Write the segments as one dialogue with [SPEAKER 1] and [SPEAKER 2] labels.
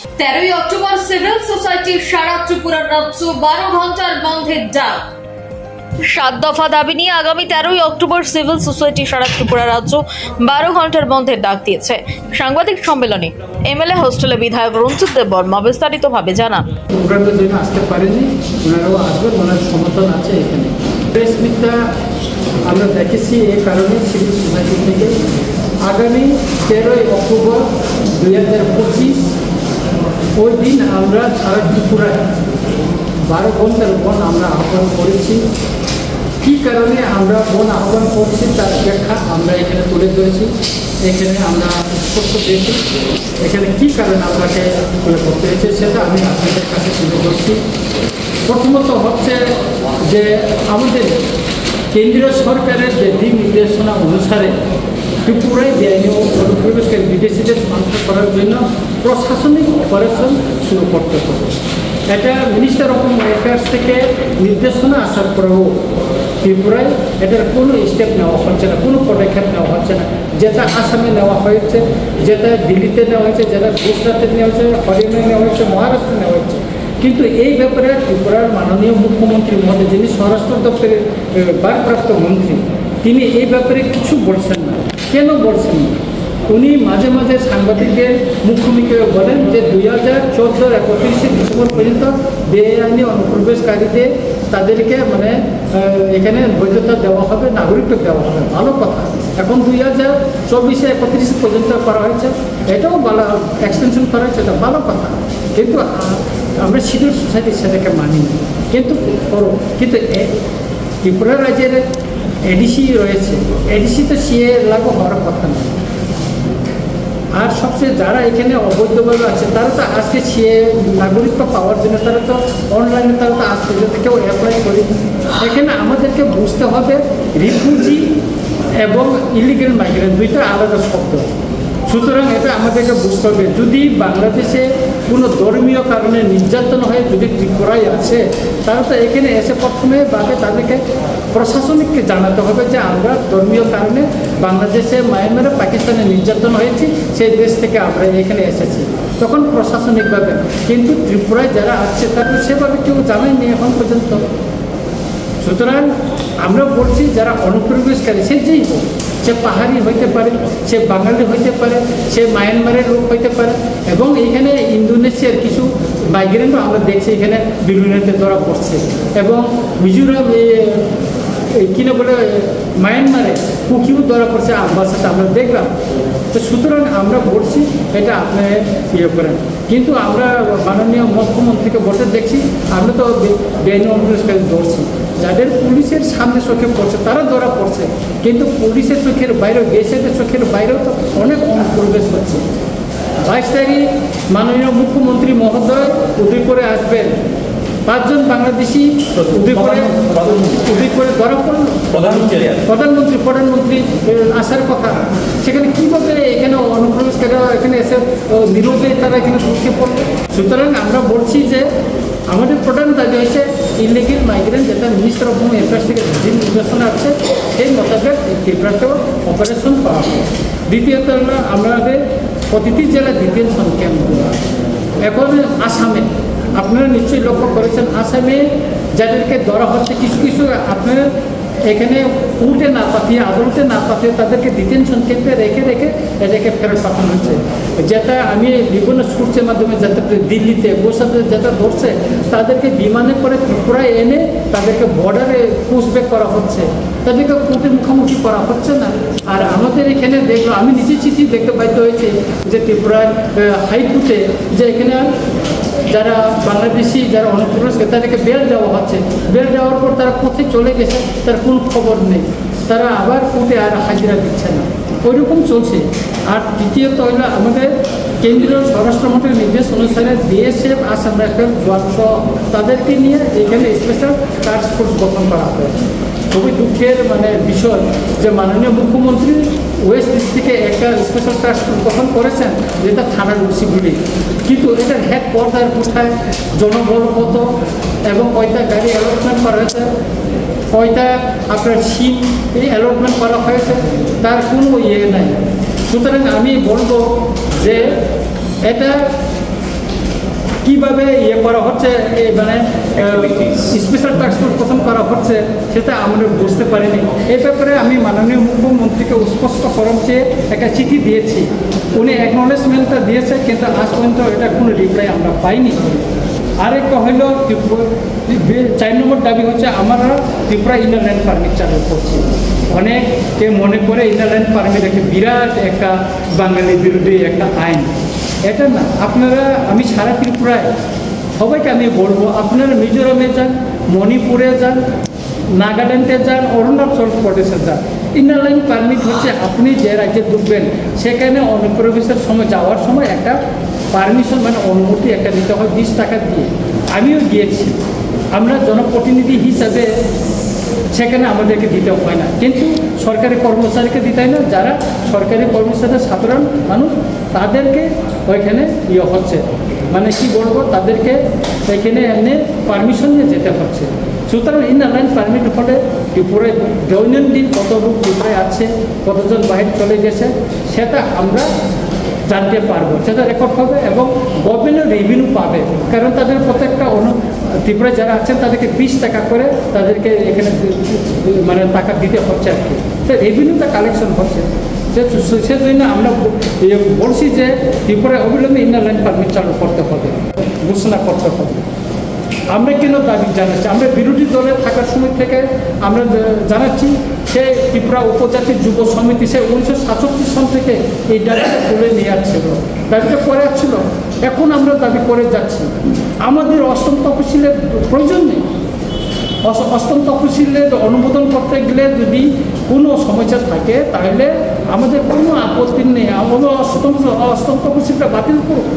[SPEAKER 1] 13ই October civil society সারা ত্রিপুরার রাজ্য 12 ঘন্টার বন্ধের ডাক। 7 দফা দাবি নিয়ে আগামী 13ই অক্টোবর সিভিল সোসাইটি সারা ত্রিপুরা রাজ্য 12 ঘন্টার বন্ধের ডাক দিয়েছে। সাংবাদিক সম্মেলনে এমএলএ হোস্টেলে বিধায়ক রঞ্জিত দেব বর্মা বিস্তারিতভাবে জানান,
[SPEAKER 2] প্রোগ্রামের জন্য আসতে পারেনি, ওনারাও আসবেন, ওনার সমর্থন আছে। এখানে প্রেস মিটটা আমরা দেখেছি এই কারণে সিভিল সোসাইটি থেকে আগামী 13ই অক্টোবর 2025 ওই দিন আমরা সারা ত্রিপুরায় 12 ঘন্টার বন আমরা আহ্বান করেছি। কী কারণে আমরা বন আহ্বান করছি তার ব্যাখ্যা আমরা এখানে তুলে ধরেছি। এখানে আমরা স্পষ্ট পেয়েছি এখানে কী কারণে আপনাকে তুলে করতে হয়েছে সেটা আমি আপনাদের কাছে তুলে ধরছি। প্রথমত হচ্ছে যে আমাদের কেন্দ্রীয় সরকারের যে দিক নির্দেশনা অনুসারে ত্রিপুরায় বেআইনি অনুপ্রবেশকারী বিদেশিদের শনাক্ত করার জন্য প্রশাসনিক অপারেশন শুরু করতে হবে। এটা মিনিস্টার অফ হোম অ্যাফেয়ার্স থেকে নির্দেশনা আসার পরেও ত্রিপুরায় এটার কোনো স্টেপ নেওয়া হচ্ছে না, কোনো পদক্ষেপ নেওয়া হচ্ছে না। যেটা আসামে নেওয়া হয়েছে, যেটা দিল্লিতে নেওয়া হয়েছে, যেটা গুজরাটে নেওয়া হয়েছে, হরিয়ানায় নেওয়া হয়েছে, মহারাষ্ট্রে নেওয়া হয়েছে, কিন্তু এই ব্যাপারে ত্রিপুরার মাননীয় মুখ্যমন্ত্রী মহোদয়, যিনি স্বরাষ্ট্র দপ্তরের ভারপ্রাপ্ত মন্ত্রী, তিনি এই ব্যাপারে কিছু বলছেন না। কেন বলছেন না? উনি মাঝে মাঝে সাংবাদিকদের মুখোমুখি বলেন যে 2014 31 ডিসেম্বর পর্যন্ত বেআইনি অনুপ্রবেশকারীদের তাদেরকে এখানে বৈধতা দেওয়া হবে, নাগরিকত্ব দেওয়া হবে। ভালো কথা। এখন 2024 31 পর্যন্ত করা হয়েছে, এটাও ভালো, এক্সটেনশন করা হয়েছে, এটা ভালো কথা। কিন্তু আমরা সিভিল সোসাইটি সেটাকে মানি না। কিন্তু ত্রিপুরা রাজ্যের এডিসি রয়েছে, এডিসি তো সিএ লাগু হওয়ার কথা না। আর সবচেয়ে যারা এখানে অবৈধভাবে আছে তারা তো আজকে সিএ নাগরিকত্ব পাওয়ার জন্য তারা তো অনলাইনে তারা তো আজ পর্যন্ত কেউ অ্যাপ্লাই করেনি। এখানে আমাদেরকে বুঝতে হবে রিফিউজি এবং ইলিগাল মাইগ্রেন্ট দুইটা আলাদা শব্দ। সুতরাং এটা আমাদেরকে বুঝতে হবে, যদি বাংলাদেশে কোনো ধর্মীয় কারণে নির্যাতন হয়ে যদি ত্রিপুরায় আছে, তাহলে তো এখানে এসে প্রথমে তাদেরকে প্রশাসনিককে জানাতে হবে যে আমরা ধর্মীয় কারণে বাংলাদেশে, মায়ানমারে, পাকিস্তানে নির্যাতন হয়েছি, সেই দেশ থেকে আমরা এখানে এসেছি, তখন প্রশাসনিকভাবে। কিন্তু ত্রিপুরায় যারা আছে তারা সেভাবে কেউ জানায়নি এখন পর্যন্ত। সুতরাং আমরা বলছি যারা অনুপ্রবেশকারী, সে যেই হোক, সে পাহাড়ি হইতে পারে, সে বাঙালি হইতে পারে, সে মায়ানমারের লোক হইতে পারে, এবং এখানে ইন্দোনেশিয়ার কিছু মাইগ্রেন্টও আমরা দেখছি এখানে বিলুনিয়াতে ধরা পড়ছে, এবং মিজোরাম কিনা বলে মায়ানমারে কুকিও ধরা পড়ছে, আমবাসাতে আমরা দেখলাম। তো সুতরাং আমরা বলছি এটা আপনি ইয়ে করেন। কিন্তু আমরা মাননীয় মুখ্যমন্ত্রীকে বলতে দেখছি আমরা তো বেআইনি অনুপ্রবেশকারী ধরছি, যাদের পুলিশের সামনে চোখে পড়ছে তারা ধরা পড়ছে, কিন্তু পুলিশের চোখের বাইরেও, দেশের চোখের বাইরেও তো অনেক অনুপ্রবেশ হচ্ছে। 22 তারিখ মাননীয় মুখ্যমন্ত্রী মহোদয় উদয়পুরে আসবেন, 5 জন বাংলাদেশি উদয়পুরে ধরা পড়ল। প্রধানমন্ত্রী আসার কথা, সেখানে কীভাবে এখানে অনুপ্রবেশকারীরা এখানে এসে নীরবে তারা এখানে ঢুকে পড়ল। সুতরাং আমরা বলছি যে আমাদের প্রধান দাবি হয়েছে ইলিগাল মাইগ্রেন্ট, যেটা মিনিস্টার অফ হোম অ্যাফেয়ার্স থেকে যে নির্দেশনা আছে সেই মোতাবেক ত্রিপুরাতেও অপারেশন করা হবে। দ্বিতীয়ত হলো আমাদের প্রতিটি জেলায় ডিটেনশন ক্যাম্প। এখন আসামে আপনারা নিশ্চয়ই লক্ষ্য করেছেন, আসামে যাদেরকে ধরা হচ্ছে কিছু কিছু আপনারা এখানে কোর্টে না পাঠিয়ে, আদালতে না পাঠিয়ে তাদেরকে ডিটেনশন ক্যাম্পে রেখে এদেরকে ফেরত পাঠানো হচ্ছে। যেটা আমি বিভিন্ন সোর্সের মাধ্যমে যাতে দিল্লিতে, গুজরাটে যেটা ধরছে তাদেরকে বিমানে করে ত্রিপুরায় এনে তাদেরকে বর্ডারে পুশব্যাক করা হচ্ছে, তাদেরকে কোর্টের মুখোমুখি করা হচ্ছে না। আর আমাদের এখানে দেখলো, আমি নিজে চিঠি দেখতে বাধ্য হয়েছি যে ত্রিপুরার হাইকোর্টে যে এখানে যারা বাংলাদেশি যারা অনুপ্রবেশকারী তাদেরকে বেল দেওয়া হচ্ছে, বেল দেওয়ার পর তারা কোথায় চলে গেছে তার কোনো খবর নেই, তারা আবার কোর্টে আর হাজিরা দিচ্ছে না, ওইরকম চলছে। আর তৃতীয়ত হলো আমাদের কেন্দ্রীয় স্বরাষ্ট্রমন্ত্রীর নির্দেশ অনুসারে বিএসএফ, আসাম রাইফেল, জওয়ানসহ তাদেরকে নিয়ে এখানে স্পেশাল টাস্ক ফোর্স গঠন করা হয়। খুবই দুঃখের বিষয় যে মাননীয় মুখ্যমন্ত্রী ওয়েস্ট ডিস্ট্রিক্টে একটা স্পেশাল টাস্ক ফোর্স গঠন করেছেন, যেটা থানার ওসিগুলি, কিন্তু এটার হেড কোয়ার্টার কোথায়, জনবল কত, এবং কয়টা গাড়ি অ্যালটমেন্ট করা হয়েছে, কয়টা আপনার সিম এই অ্যালটমেন্ট করা হয়েছে, তার কোনো ইয়ে নাই। সুতরাং আমি বলবো যে এটা কীভাবে ইয়ে করা হচ্ছে মানে স্পেশাল টাস্ক ফোর্স গঠন করা হচ্ছে সেটা আমরা বুঝতে পারিনি। এই ব্যাপারে আমি মাননীয় মুখ্যমন্ত্রীকে স্পষ্ট করম চেয়ে একটা চিঠি দিয়েছি, উনি অ্যাকনলেজমেন্টটা দিয়েছে, কিন্তু আজ পর্যন্ত এটা কোনো রিপ্লাই আমরা পাইনি। আরেকটা হইল 4 নম্বর দাবি হচ্ছে আমরা ত্রিপুরা ইনার লাইন পারমিট চালু করছি। অনেকে মনে করে ইনার লাইন পারমিট একটা বিরাট একটা বাঙালি বিরোধী একটা আইন, এটা না। আপনারা, আমি সারা ত্রিপুরায় সবাইকে আমি বলবো, আপনারা মিজোরামে যান, মণিপুরে যান, নাগাল্যান্ডে যান, অরুণাচল প্রদেশে যান, ইনার লাইন পারমিট হচ্ছে আপনি যে রাজ্যে ঢুকবেন সেখানে অনুপ্রবেশের সময় যাওয়ার সময় একটা পারমিশন মানে অনুমতি একটা নিতে হয় 20 টাকা দিয়ে। আমিও গিয়েছি, আমরা জনপ্রতিনিধি হিসাবে সেখানে আমাদেরকে দিতে হয় না, কিন্তু সরকারি কর্মচারীকে দিতে হয় না। যারা সরকারি কর্মচারী সাধারণ মানুষ তাদেরকে ওইখানে ইয়ে হচ্ছে, মানে কি বলবো, তাদেরকে এখানে এমনি পারমিশন নিয়ে যেতে হচ্ছে। সুতরাং ইনার লাইন পারমিট হলে ত্রিপুরায় দৈনন্দিন কত লোক ত্রিপুরায় আছে, কতজন বাইরে চলে গেছে সেটা আমরা জানতে পারবো, সেটা রেকর্ড হবে এবং গভর্নমেন্টের রেভিনিউ পাবে। কারণ তাদের প্রত্যেকটা ত্রিপুরায় যারা আছেন তাদেরকে 20 টাকা করে তাদেরকে এখানে মানে টাকা দিতে হচ্ছে আর কি, তো রেভিনিউটা কালেকশন হচ্ছে। সেজন্য আমরা বলছি যে ত্রিপুরায় অবিলম্বে ইনার লাইন পারমিট চালু করতে হবে, ঘোষণা করতে হবে। আমরা কেন দাবি জানাচ্ছি, আমরা বিরোধী দলে থাকার সময় থেকে আমরা জানাচ্ছি, সে ত্রিপুরা উপজাতি যুব সমিতি সে 1967 সন থেকে এই দাবিটা তুলে নিয়ে আসছিল, দাবিটা করে আসছিল, এখন আমরা দাবি করে যাচ্ছি। আমাদের অষ্টম তফসিলের প্রয়োজন নেই, অষ্টম তফসিলের অনুমোদন করতে গেলে যদি কোনো সমস্যা থাকে তাহলে আমাদের কোনো আপত্তি নেই, আমরা অষ্টম তফসিলটা বাতিল করব।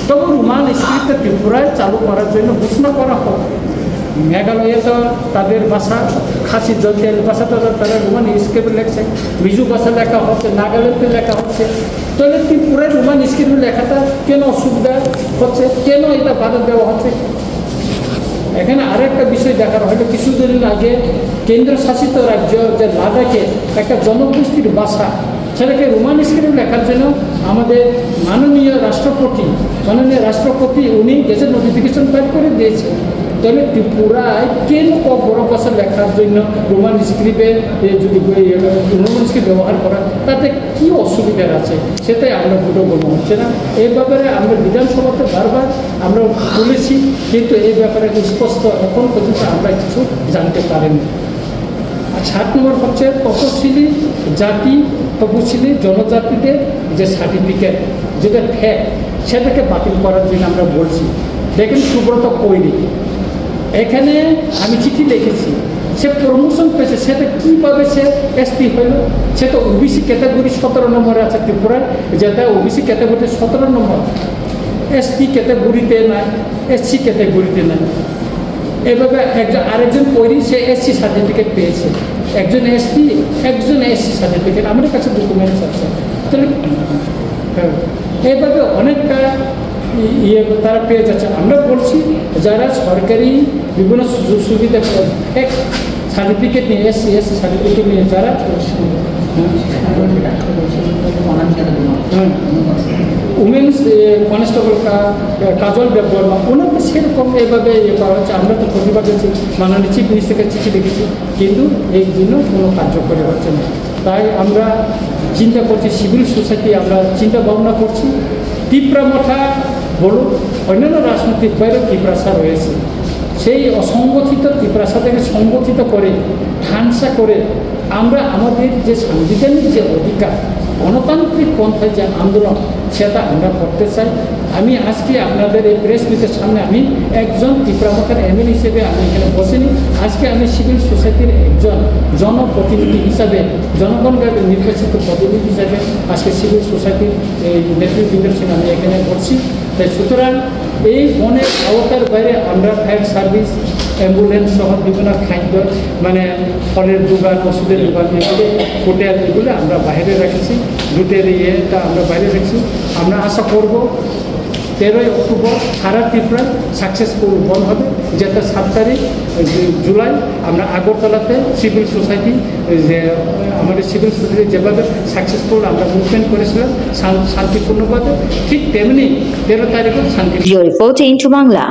[SPEAKER 2] তবে রোমান স্ক্রিপ্টটা ত্রিপুরায় চালু করার জন্য ঘোষণা করা হোক। মেঘালয়ে তো তাদের ভাষা খাসি জলতের ভাষাটা তারা রোমান স্ক্রিপ্ট লেখছে, মিজু ভাষা লেখা হচ্ছে, নাগাল্যান্ডে লেখা হচ্ছে, তাহলে ত্রিপুরায় রোমান স্ক্রিপ্ট লেখাটা কেন অসুবিধা হচ্ছে, কেন এটা বাধা দেওয়া হচ্ছে? এখানে আরেকটা বিষয় দেখার হয়তো কিছুদিন আগে কেন্দ্রশাসিত রাজ্য যে লাদাখে একটা জনগোষ্ঠীর ভাষা সেটাকে রোমান স্ক্রিপ্ট লেখার জন্য আমাদের মাননীয় রাষ্ট্রপতি উনি গেজেট নোটিফিকেশন বের করে দিয়েছে। তাহলে ত্রিপুরায় কেন বড় ভাষা লেখার জন্য রোমান স্ক্রিপ্টে যদি রোমান স্ক্রিপ্ট ব্যবহার করা তাতে কী অসুবিধা আছে সেটাই আমরা দুটো মনে হচ্ছে না। এই ব্যাপারে আমরা বিধানসভাতে বারবার আমরা বলেছি, কিন্তু এই ব্যাপারে স্পষ্ট এখন পর্যন্ত আমরা কিছু জানতে পারিনি। আর 7 নম্বর হচ্ছে তপশিলি জাতি তপশিলি জনজাতিদের যে সার্টিফিকেট যেটা ফ্যাক সেটাকে বাতিল করার জন্য আমরা বলছি। দেখেন সুব্রত কৈরি, এখানে আমি চিঠি লিখেছি, সে প্রমোশন পেয়েছে, সেটা কীভাবে সে এসপি হইল? সে তো ওবিসি ক্যাটাগরি 17 নম্বরে আছে ত্রিপুরার, যেটা ওবিসি ক্যাটাগরিতে 17 নম্বর, এসপি ক্যাটাগরিতে নাই, এসসি ক্যাটাগরিতে নাই। এভাবে আরেকজন কৈরি সে এসসি সার্টিফিকেট পেয়েছে, একজন এসপি একজন এসসি সার্টিফিকেট, আমাদের কাছে ডকুমেন্টস আছে। তাহলে এইভাবে অনেকটা তারা পেয়ে যাচ্ছে। আমরা বলছি যারা সরকারি বিভিন্ন সুযোগ সুবিধা এক সার্টিফিকেট নিয়ে এসসি সার্টিফিকেট নিয়ে যারা উমেন্স কনস্টেবল কাজল দেববর্মা ওনাকে সেরকম এইভাবে করা হচ্ছে। আমরা তো প্রতিবাদ করছি, মাননীয় চিফ মিনিস্টারকে চিঠি লিখেছি, কিন্তু এই জন্য কোনো কার্যকরী হচ্ছে না। তাই আমরা চিন্তা করছি, সিভিল সোসাইটি আমরা চিন্তা ভাবনা করছি, ত্রিপুরা মঠা বলুন, অন্যান্য রাজনৈতিক বাইরেও ত্রিপুরাসা রয়েছে, সেই অসংগঠিত ত্রিপুরাসাটাকে সংগঠিত করে ঠান্সা করে আমরা আমাদের যে সাংবিধানিক যে অধিকার গণতান্ত্রিক পন্থায় যে আন্দোলন সেটা আমরা করতে চাই। আমি আজকে আপনাদের এই প্রেস মিটের সামনে আমি একজন ত্রিপুরা মঠার এমএলএ হিসেবে আমি এখানে বসিনি, আজকে আমি সিভিল সোসাইটির একজন জনপ্রতিনিধি হিসাবে, জনগণের নির্বাচিত প্রতিনিধি হিসাবে আজকে সিভিল সোসাইটির এই নেতৃবৃন্দের সঙ্গে আমি এখানে বসছি। তাই সুতরাং এই বনের আওতার বাইরে আমরা ফায়ার সার্ভিস, অ্যাম্বুলেন্স সহ বিভিন্ন খাদ্য মানে ফলের দোকান, ওষুধের দোকান, এগুলো হোটেল, এগুলো আমরা বাইরে রেখেছি, রুটের ইয়েটা আমরা বাইরে রেখেছি। আমরা আশা করব 13ই অক্টোবর সারা ত্রিপুরায় সাকসেসফুল বন্ধ হবে, যাতে 7 তারিখ জুলাই আমরা আগরতলাতে সিভিল সোসাইটি যে আমাদের সিভিল সোসাইটি যেভাবে সাকসেসফুল আমরা মুভমেন্ট করেছিলাম শান্তিপূর্ণভাবে, ঠিক তেমনি 13 তারিখও শান্তি।
[SPEAKER 1] Report into Bangla.